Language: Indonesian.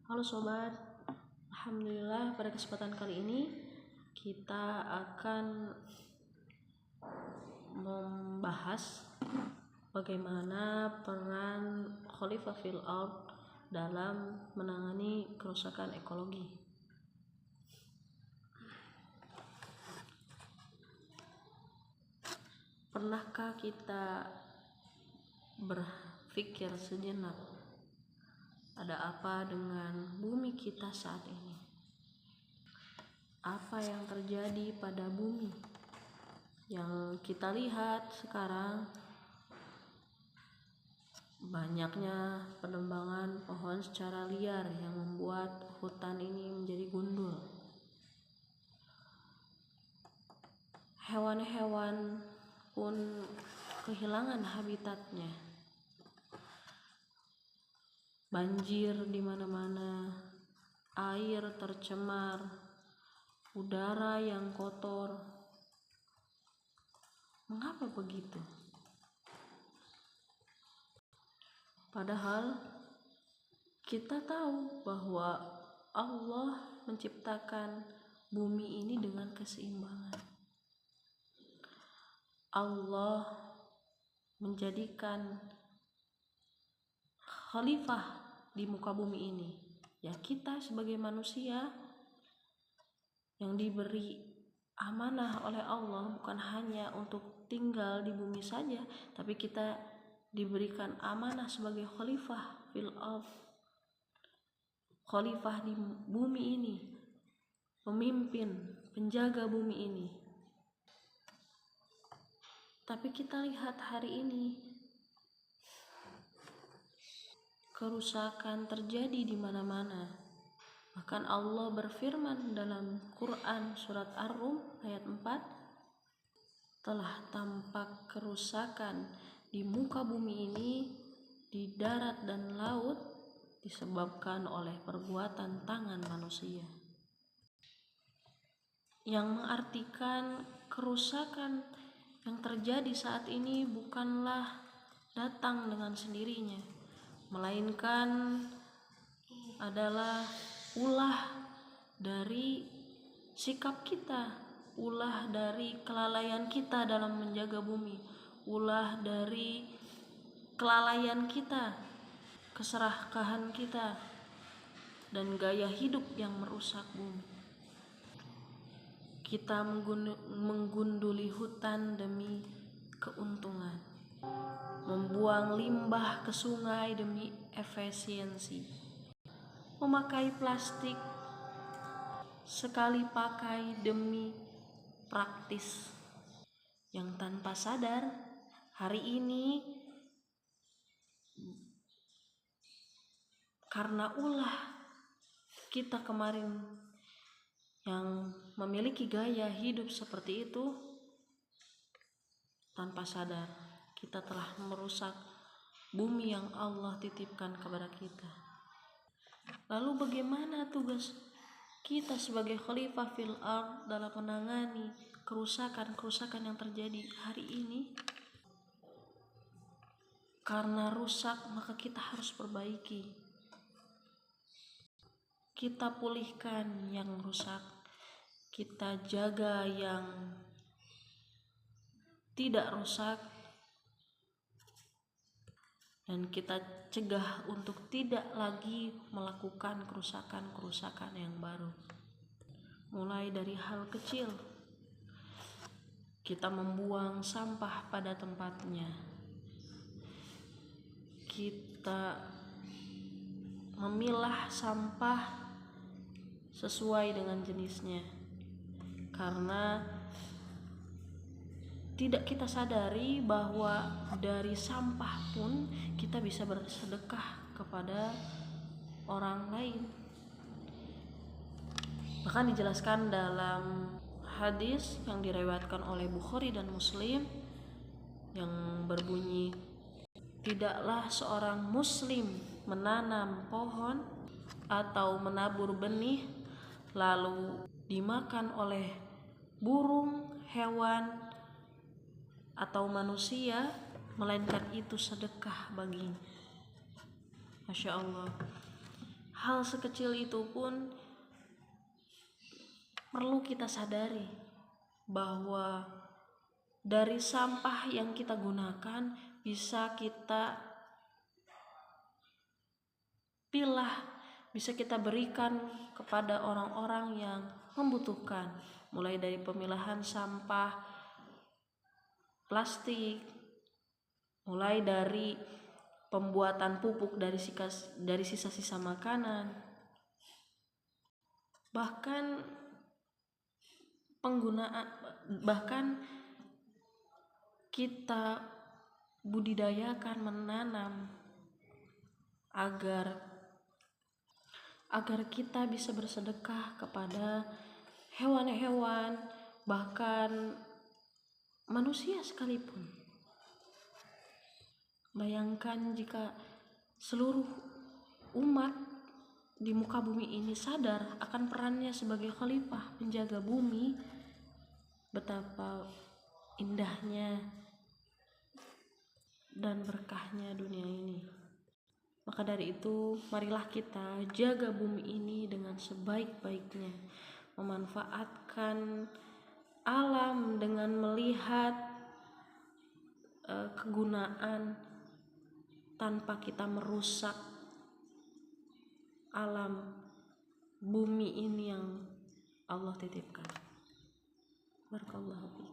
Halo sobat, alhamdulillah pada kesempatan kali ini kita akan membahas bagaimana peran Khalifah fil Ard dalam menangani kerusakan ekologi. Pernahkah kita berpikir sejenak, ada apa dengan bumi kita saat ini? Apa yang terjadi pada bumi? Yang kita lihat sekarang, banyaknya penebangan pohon secara liar yang membuat hutan ini menjadi gundul. Hewan-hewan pun kehilangan habitatnya. Banjir di mana-mana, air tercemar, udara yang kotor. Mengapa begitu? Padahal kita tahu bahwa Allah menciptakan bumi ini dengan keseimbangan. Allah menjadikan khalifah di muka bumi ini, ya kita sebagai manusia yang diberi amanah oleh Allah bukan hanya untuk tinggal di bumi saja, tapi kita diberikan amanah sebagai khalifah fil ard, khalifah di bumi ini, pemimpin, penjaga bumi ini. Tapi kita lihat hari ini kerusakan terjadi di mana-mana. Bahkan Allah berfirman dalam Quran surat Ar-Rum ayat 4, telah tampak kerusakan di muka bumi ini, di darat dan laut, disebabkan oleh perbuatan tangan manusia. Yang mengartikan kerusakan yang terjadi saat ini bukanlah datang dengan sendirinya, melainkan adalah ulah dari sikap kita, ulah dari kelalaian kita dalam menjaga bumi, ulah dari kelalaian kita, keserakahan kita, dan gaya hidup yang merusak bumi. Kita menggunduli hutan demi keuntungan, membuang limbah ke sungai demi efisiensi, memakai plastik sekali pakai demi praktis, yang tanpa sadar hari ini karena ulah kita kemarin yang memiliki gaya hidup seperti itu, tanpa sadar kita telah merusak bumi yang Allah titipkan kepada kita. Lalu bagaimana tugas kita sebagai khalifah fil ard dalam menangani kerusakan yang terjadi hari ini? Karena rusak maka kita harus perbaiki. Kita pulihkan yang rusak, kita jaga yang tidak rusak, dan kita cegah untuk tidak lagi melakukan kerusakan yang baru. Mulai dari hal kecil, kita membuang sampah pada tempatnya, kita memilah sampah sesuai dengan jenisnya, karena tidak kita sadari bahwa dari sampah pun kita bisa bersedekah kepada orang lain. Bahkan dijelaskan dalam hadis yang diriwayatkan oleh Bukhari dan Muslim yang berbunyi, tidaklah seorang muslim menanam pohon atau menabur benih lalu dimakan oleh burung, hewan, atau manusia, melainkan itu sedekah baginya. Masya Allah. hal sekecil itu pun perlu kita sadari bahwa dari sampah yang kita gunakan bisa kita pilah, bisa kita berikan kepada orang-orang yang membutuhkan, mulai dari pemilahan sampah plastik, mulai dari pembuatan pupuk dari sisa-sisa makanan, bahkan kita budidayakan, menanam agar kita bisa bersedekah kepada hewan-hewan, bahkan manusia sekalipun. Bayangkan jika seluruh umat di muka bumi ini sadar akan perannya sebagai khalifah penjaga bumi, betapa indahnya dan berkahnya dunia ini. Maka dari itu, marilah kita jaga bumi ini dengan sebaik-baiknya, memanfaatkan alam dengan melihat kegunaan tanpa kita merusak alam bumi ini yang Allah titipkan. Barakallahu fiik.